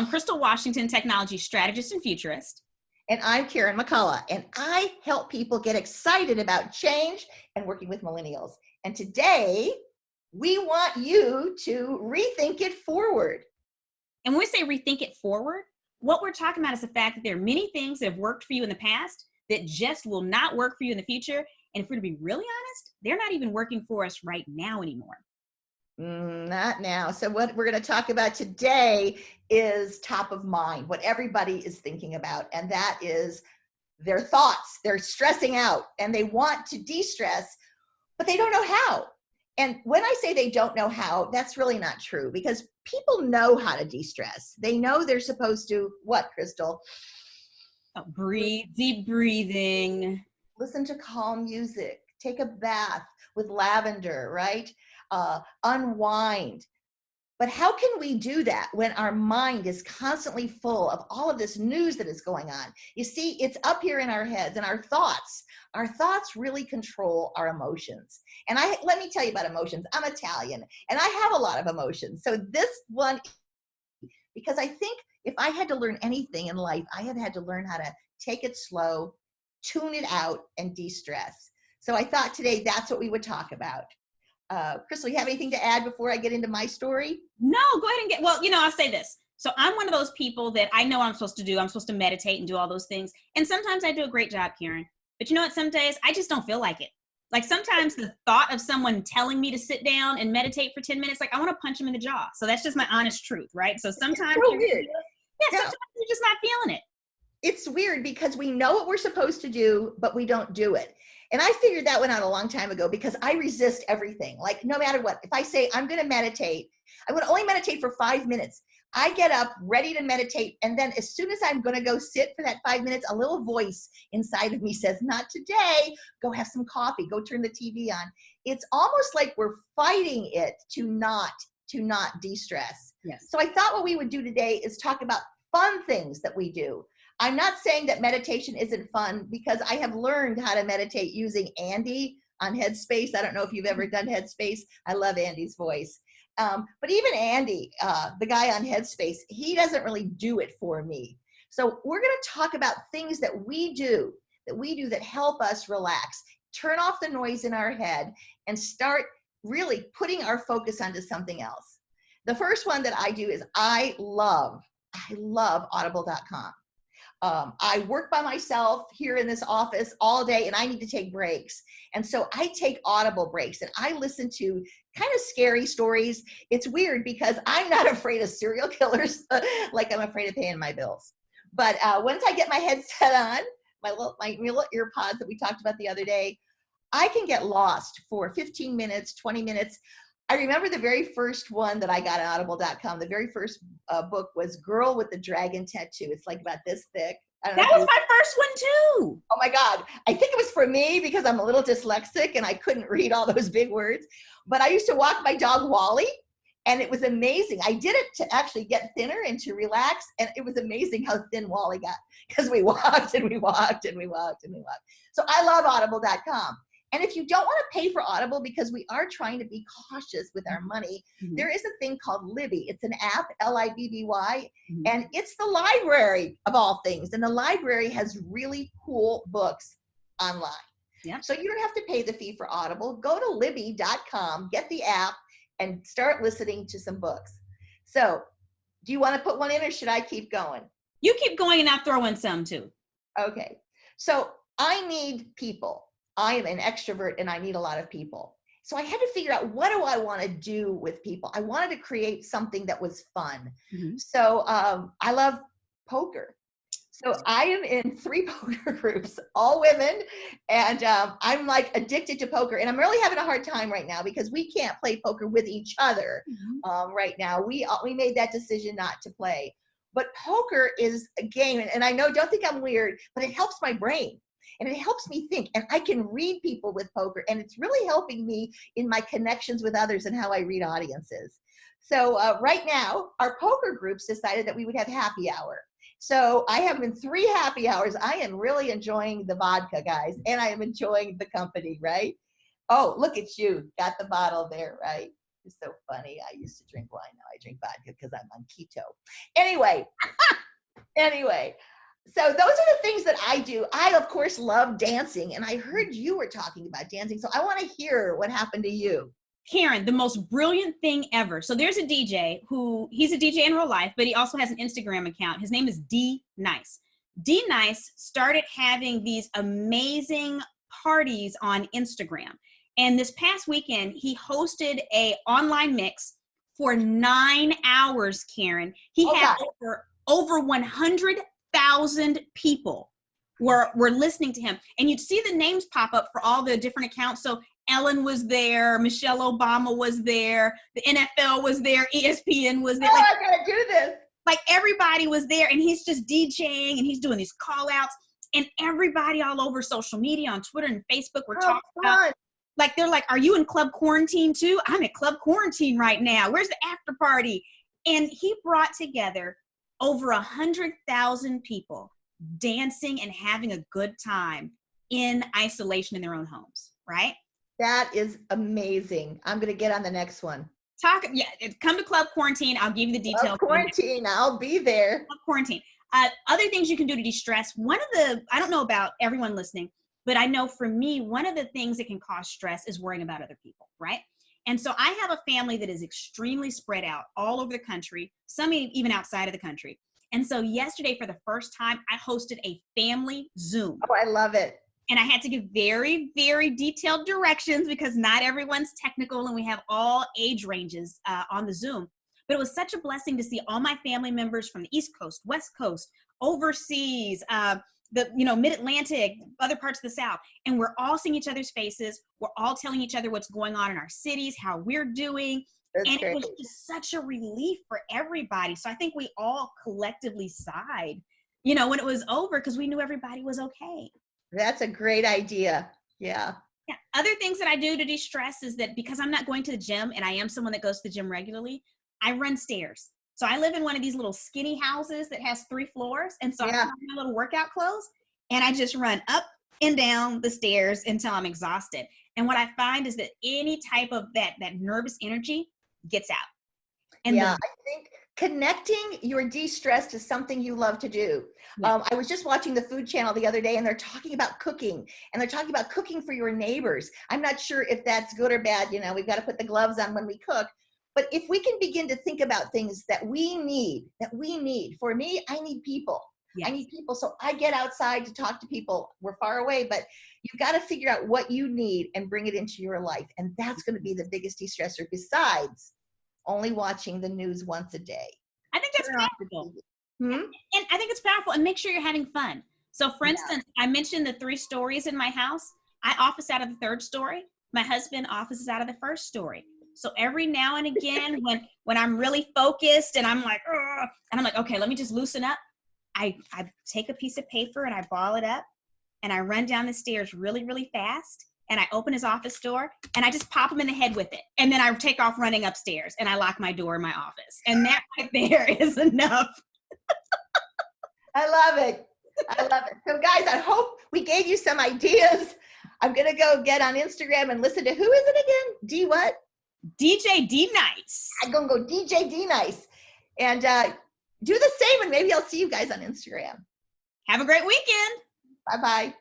I'm Crystal Washington, technology strategist and futurist. And I'm Karen McCullough, and I help people get excited about change and working with millennials. And today, we want you to rethink it forward. And when we say rethink it forward, what we're talking about is the fact that there are many things that have worked for you in the past that just will not work for you in the future. And if we're to be really honest, they're not even working for us right now anymore. Not now. So what we're going to talk about today is top of mind, what everybody is thinking about, and that is their thoughts. They're stressing out and they want to de-stress, but they don't know how. And when I say they don't know how, that's really not true, because people know how to de-stress. They know they're supposed to, what, Crystal? Breathe, deep breathing. Listen to calm music, take a bath with lavender, right? Unwind. But how can we do that when our mind is constantly full of all of this news that is going on? You see, it's up here in our heads, and our thoughts really control our emotions. And let me tell you about emotions. I'm Italian and I have a lot of emotions. So this one, because I think if I had to learn anything in life, I have had to learn how to take it slow, tune it out, and de-stress. So I thought today that's what we would talk about. Crystal, you have anything to add before I get into my story? No, go ahead and I'll say this. So I'm one of those people that I know I'm supposed to do. I'm supposed to meditate and do all those things. And sometimes I do a great job, Karen. But you know what? Some days I just don't feel like it. Like sometimes the thought of someone telling me to sit down and meditate for 10 minutes, like I want to punch them in the jaw. So that's just my honest truth, right? So sometimes it's so weird. Sometimes you're just not feeling it. It's weird because we know what we're supposed to do, but we don't do it. And I figured that one out a long time ago because I resist everything. Like no matter what, if I say I'm going to meditate, I would only meditate for 5 minutes. I get up ready to meditate. And then as soon as I'm going to go sit for that 5 minutes, a little voice inside of me says, not today, go have some coffee, go turn the TV on. It's almost like we're fighting it to not de-stress. Yes. So I thought what we would do today is talk about fun things that we do. I'm not saying that meditation isn't fun, because I have learned how to meditate using Andy on Headspace. I don't know if you've ever done Headspace. I love Andy's voice. But even Andy, the guy on Headspace, he doesn't really do it for me. So we're going to talk about things that we do that help us relax, turn off the noise in our head, and start really putting our focus onto something else. The first one that I do is I love audible.com. I work by myself here in this office all day, and I need to take breaks. And so I take Audible breaks, and I listen to kind of scary stories. It's weird because I'm not afraid of serial killers like I'm afraid of paying my bills. But once I get my headset on, my little ear pods that we talked about the other day, I can get lost for 15 minutes, 20 minutes. I remember the very first one that I got on audible.com. The very first book was Girl with the Dragon Tattoo. It's like about this thick. That was my first one too. Oh my God. I think it was for me because I'm a little dyslexic and I couldn't read all those big words. But I used to walk my dog Wally, and it was amazing. I did it to actually get thinner and to relax. And it was amazing how thin Wally got because we walked and we walked and we walked and we walked. So I love audible.com. And if you don't want to pay for Audible, because we are trying to be cautious with our money, there is a thing called Libby. It's an app, Libby, and it's the library of all things. And the library has really cool books online. Yeah. So you don't have to pay the fee for Audible. Go to Libby.com, get the app, and start listening to some books. So do you want to put one in, or should I keep going? You keep going and I'll throw in some too. Okay. So I need people. I am an extrovert and I need a lot of people. So I had to figure out, what do I want to do with people? I wanted to create something that was fun. So I love poker. So I am in 3 poker groups, all women, and I'm like addicted to poker. And I'm really having a hard time right now because we can't play poker with each other right now. We made that decision not to play. But poker is a game, and I know, don't think I'm weird, but it helps my brain. And it helps me think, and I can read people with poker, and it's really helping me in my connections with others and how I read audiences. So right now, our poker groups decided that we would have happy hour. So I have been 3 happy hours. I am really enjoying the vodka, guys, and I am enjoying the company, right? Oh, look at you, got the bottle there, right? You're so funny. I used to drink wine. Now I drink vodka because I'm on keto. Anyway, so those are the things that I do. I, of course, love dancing. And I heard you were talking about dancing. So I want to hear what happened to you. Karen, the most brilliant thing ever. So there's a DJ he's a DJ in real life, but he also has an Instagram account. His name is D Nice. D Nice started having these amazing parties on Instagram. And this past weekend, he hosted a online mix for 9 hours, Karen. He had over 100,000 people were listening to him. And you'd see the names pop up for all the different accounts. So Ellen was there, Michelle Obama was there, the NFL was there, ESPN was there. Oh, I gotta do this. Like everybody was there, and he's just DJing and he's doing these call outs, and everybody all over social media on Twitter and Facebook were talking about, like, they're like, are you in club quarantine too? I'm at club quarantine right now. Where's the after party? And he brought together over 100,000 people dancing and having a good time in isolation in their own homes, right? That is amazing. I'm going to get on the next one. Come to Club Quarantine. I'll give you the details. Club Quarantine. I'll be there. Club Quarantine. Other things you can do to de-stress. I don't know about everyone listening, but I know for me, one of the things that can cause stress is worrying about other people, right? And so I have a family that is extremely spread out all over the country, some even outside of the country. And so yesterday, for the first time, I hosted a family Zoom. Oh, I love it. And I had to give very, very detailed directions because not everyone's technical and we have all age ranges on the Zoom. But it was such a blessing to see all my family members from the East Coast, West Coast, overseas, the Mid-Atlantic, other parts of the South. And we're all seeing each other's faces. We're all telling each other what's going on in our cities, how we're doing. That's great. It was just such a relief for everybody. So I think we all collectively sighed, when it was over because we knew everybody was okay. That's a great idea. Yeah. Yeah. Other things that I do to de-stress is that because I'm not going to the gym and I am someone that goes to the gym regularly, I run stairs. So I live in one of these little skinny houses that has 3 floors. And so I put on my little workout clothes and I just run up and down the stairs until I'm exhausted. And what I find is that any type of that nervous energy gets out. And I think connecting your de-stress to something you love to do. Yeah. I was just watching the Food Channel the other day and they're talking about cooking and they're talking about cooking for your neighbors. I'm not sure if that's good or bad. We've got to put the gloves on when we cook. But if we can begin to think about things that we need, for me, I need people. Yes. I need people. So I get outside to talk to people. We're far away, but you've got to figure out what you need and bring it into your life. And that's going to be the biggest de-stressor besides only watching the news once a day. I think that's powerful. And I think it's powerful. And make sure you're having fun. So for instance, I mentioned the 3 stories in my house. I office out of the 3rd story. My husband offices out of the 1st story. So every now and again, when I'm really focused and I'm like, okay, let me just loosen up. I take a piece of paper and I ball it up and I run down the stairs really, really fast. And I open his office door and I just pop him in the head with it. And then I take off running upstairs and I lock my door in my office. And that right there is enough. I love it. So guys, I hope we gave you some ideas. I'm going to go get on Instagram and listen to, who is it again? D what? DJ D Nice. I'm going to go DJ D Nice and do the same. And maybe I'll see you guys on Instagram. Have a great weekend. Bye-bye.